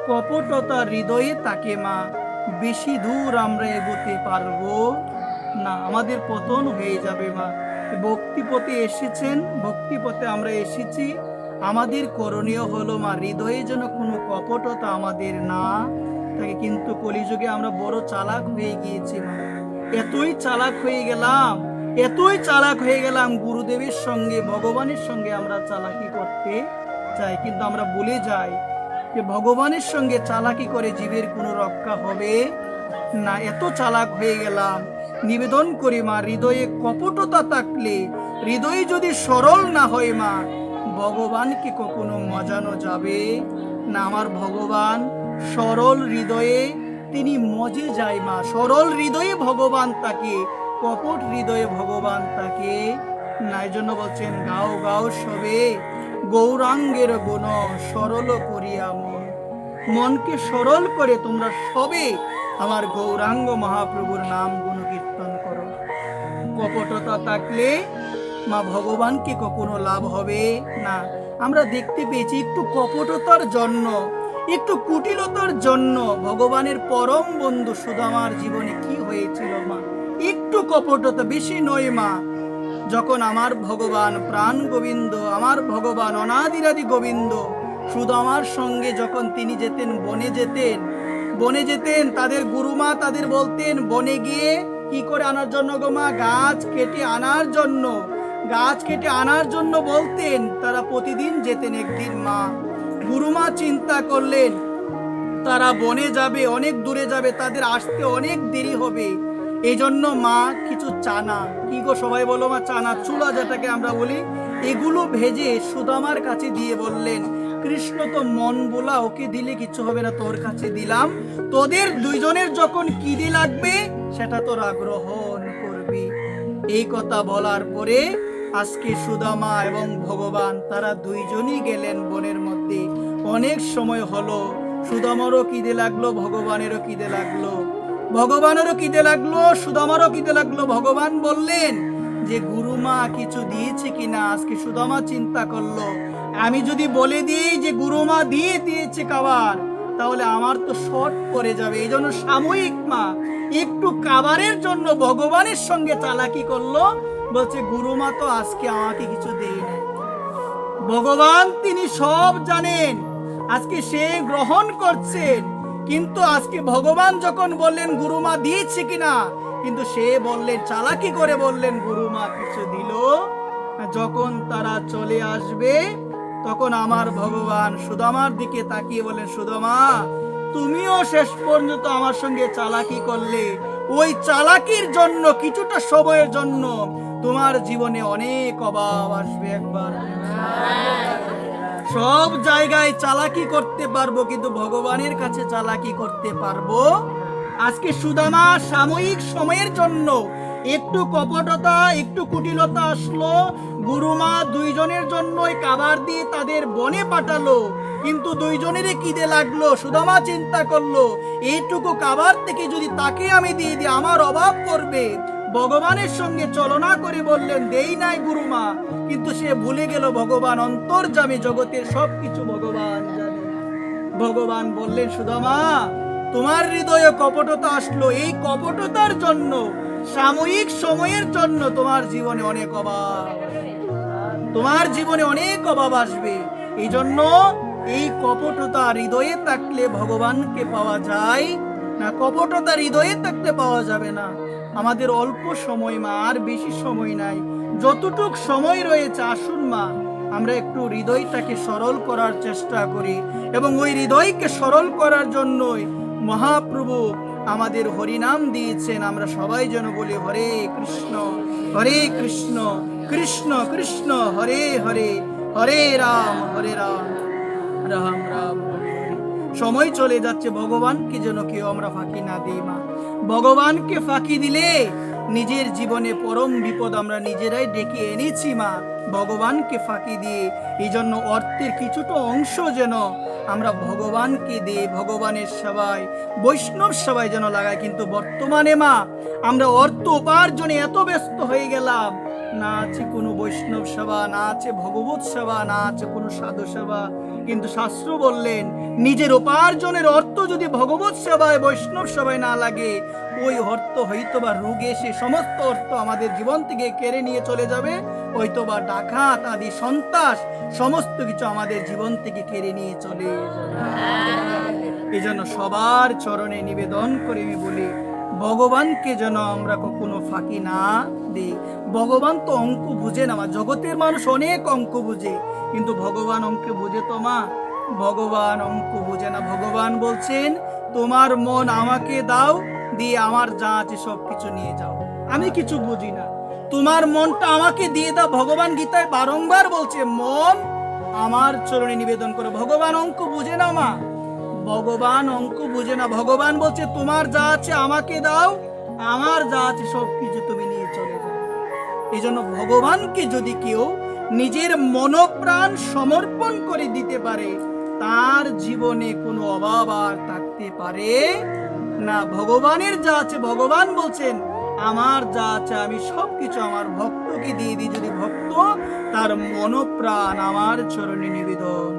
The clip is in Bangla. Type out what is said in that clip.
কপটতা হৃদয়ে তাকে মা, বেশি দূর আমরা এগোতে পারবো না, আমাদের পতন হয়ে যাবে মা। ভক্তিপথে এসেছেন, ভক্তিপথে আমরা এসেছি, আমাদের করণীয় হলো মা হৃদয়ে যেন কোনো কপটতা আমাদের না থাকে। কিন্তু কলিযুগে আমরা বড় চালাক হয়ে গিয়েছি মা, এতই চালাক হয়ে গেলাম, এতই চালাক হয়ে গেলাম, গুরুদেবের সঙ্গে ভগবানের সঙ্গে আমরা চালাকি করতে চাই, কিন্তু আমরা ভুলে যাই যে ভগবানের সঙ্গে চালাকি করে জীবের কোনো রক্ষা হবে না। এত চালাক হয়ে গেলাম। নিবেদন করি মা, হৃদয়ে কপটতা থাকলে, হৃদয়ে যদি সরল না হয় মা, ভগবানকে কখনো মজানো যাবে না। আমার ভগবান সরল হৃদয়ে তিনি মজে যায় মা, সরল হৃদয়ে ভগবান তাকে, কপট হৃদয়ে ভগবান তাকে না। এই জন্য বলছেন গাও গাও সবে গৌরাঙ্গের গুণ, সরল করিয়া মন, মনকে সরল করে তোমরা সবে আমার গৌরাঙ্গ মহাপ্রভুর নাম গুণ কীর্তন করো। কপটতা থাকলে মা ভগবানকে কখনো লাভ হবে না। আমরা দেখতে পেয়েছি একটু কপটতার জন্য, একটু কুটিলতার জন্য ভগবানের পরম বন্ধু সুদামার জীবনে কি হয়েছিল মা, একটু কপটতা, বেশি নয় মা। যখন আমার ভগবান প্রাণ গোবিন্দ, আমার ভগবান অনাদিরাদি গোবিন্দ সুদামার সঙ্গে যখন তিনি যেতেন, বনে যেতেন, বনে যেতেন, তাদের গুরুমা তাদের বলতেন বনে গিয়ে কি করে আনার জন্য গো মা, গাছ কেটে আনার জন্য, গাছ কেটে আনার জন্য বলতেন, তারা প্রতিদিন যেতেন। একদিন মা গুরুমা চিন্তা করলেন তারা বনে যাবে, অনেক দূরে যাবে, তাদের আসতে অনেক দেরি হবে, এই জন্য মা কিছু চানা, কি গো সবাই বলো মা, চানা চুলা যেটাকে আমরা বলি, এগুলো ভেজে সুদামার কাছে দিয়ে বললেন, কৃষ্ণ তো মন বোলা, ওকে দিলে কিছু হবে না, তোর কাছে দিলাম, তোদের দুইজনের যখন খিদে লাগবে সেটা তোরা গ্রহণ করবি। এই কথা বলার পরে আজকে সুদামা এবং ভগবান তারা দুইজনই গেলেন বনের মধ্যে। অনেক সময় হলো, সুদামারও খিদে লাগলো, ভগবানেরও খিদে লাগলো, ভগবানেরও খিদে লাগলো, সুদামারও খিদে লাগলো। ভগবান বললেন যে গুরুমা কিছু দিয়েছে কিনা। আজকে সুদামা চিন্তা করলো, আমি যদি বলে দিই যে গুরুমা দিয়ে দিয়েছে খাবার, তাহলে আমার তো শর্ট পড়ে যাবে। এই জন্য সাময়িক মা একটু খাবারের জন্য ভগবানের সঙ্গে চালাকি করলো, বলছে গুরুমা তো আজকে আমাকে কিছু দেয় না। ভগবান তিনি সব জানেন, আজকে সে গ্রহণ করছেন, কিন্তু আজকে ভগবান যখন বললেন গুরুমা দিয়েছে কিনা, কিন্তু সে বললেন, চালাকি করে বললেন গুরুমা কিছু দিল। যখন তারা চলে আসবে তখন আমার ভগবান সুদামার দিকে তাকিয়ে বলেন, সুদামা তুমিও শেষ পর্যন্ত আমার সঙ্গে চালাকি করলে, ওই চালাকির জন্য কিছুটা সময়ের জন্য তোমার জীবনে অনেক অভাব আসবে। একবার সব জায়গায় চালাকি করতে পারবো, কিন্তু ভগবানের কাছে চালাকি করতে পারবো। আজকে সুদামা সাময়িক সময়ের জন্য একটু কপটতা, একটু কুটিলতা আসলো, গুরুমা দুইজনের জন্যই খাবার দিয়ে তাদের বনে পাঠালো, কিন্তু দুইজনেরই খিদে লাগলো। সুদামা চিন্তা করলো, এইটুকু খাবার থেকে যদি তাকে আমি দিয়ে দিই আমার অভাব করবে। ভগবানের সঙ্গে চলনা করে বললেন দেই নাই গুরুমা, কিন্তু সে ভুলে গেল ভগবান অন্তর্যামী, জগতের সবকিছু ভগবান জানে। ভগবান বললেন, সুদামা তোমার হৃদয়ে কপটতা আসলো, এই কপটতার জন্য সাময়িক সময়ের জন্য তোমার জীবনে অনেক অভাব, তোমার জীবনে অনেক অভাব আসবে। এই জন্য এই কপটতা হৃদয়ে থাকলে ভগবানকে পাওয়া যায় না, কপটতা হৃদয়ে থাকলে পাওয়া যাবে না। আমাদের অল্প সময় মা, আর বেশি সময় নাই, যতটুক সময় রয়েছে আসুন মা আমরা একটু হৃদয়টাকে সরল করার চেষ্টা করি, এবং ওই হৃদয়কে সরল করার জন্যই মহাপ্রভু আমাদের হরিনাম দিয়েছেন। আমরা সবাই যেন বলি হরে কৃষ্ণ কৃষ্ণ কৃষ্ণ হরে হরে, হরে রাম রাম রাম হরে হরে। সময় চলে যাচ্ছে, ভগবানকে যেন কেউ আমরা ফাঁকি না দিই মা। ভগবানকে ফাঁকি দিলে নিজের জীবনে পরম বিপদ আমরা নিজেরাই ডেকে এনেছি মা, ভগবানকে ফাঁকি দিয়ে। এই জন্য অর্থের কিছুটা অংশ যেন আমরা ভগবানকে দিয়ে ভগবানের সেবায়, বৈষ্ণব সেবায় যেন লাগাই। কিন্তু বর্তমানে মা আমরা অর্থ উপার্জনে এত ব্যস্ত হয়ে গেলাম, না আছে কোনো বৈষ্ণব সেবা, না আছে ভগবত সেবা, না আছে কোনো সাধু সেবা, কিন্তু শাস্ত্র বললেন নিজের উপার্জনের অর্থ যদি ভগবত সেবায় বৈষ্ণব সেবায় না লাগে, ওই অর্থ হয়তোবা রোগে সে সমস্ত অর্থ আমাদের জীবন থেকে কেড়ে নিয়ে চলে যাবে, হয়তোবা ডাকাত আদি সন্ত্রাস সমস্ত কিছু আমাদের জীবন থেকে কেড়ে নিয়ে চলে যাবে। এই জন্য সবার চরণে নিবেদন করে আমি বলি, ভগবানকে যেন আমরা কখনো ফাঁকি না দিই। ভগবান তো অঙ্ক বুঝে না মা, জগতের মানুষ অনেক অঙ্ক বুঝে, কিন্তু ভগবান অঙ্ক বুঝে তো মা? ভগবান অঙ্ক বুঝে না। ভগবান বলছেন তোমার মন আমাকে দাও, দিয়ে আমার যা আছে সব কিছু নিয়ে যাও, আমি কিছু বুঝি না। তোমার মনটা আমাকে দিয়ে দাও। ভগবান গীতায় বারংবার বলছে মন আমার চরণে নিবেদন করো। ভগবান অঙ্ক বুঝে না মা, ভগবান অঙ্ক বুঝে না। ভগবান বলছে তোমার যা আছে আমাকে দাও, আমার যা আছে সব কিছু তুমি নিয়ে চলে যাও। এই জন্য ভগবানকে যদি কেউ নিজের মনপ্রাণ সমর্পণ করে দিতে পারে, তার জীবনে কোনো অভাব আর থাকতে পারে না। ভগবানের যা আছে, ভগবান বলছেন আমার যা আছে আমি সবকিছু আমার ভক্তকে দিয়ে দিই, যদি ভক্ত তার মনপ্রাণ আমার চরণে নিবেদন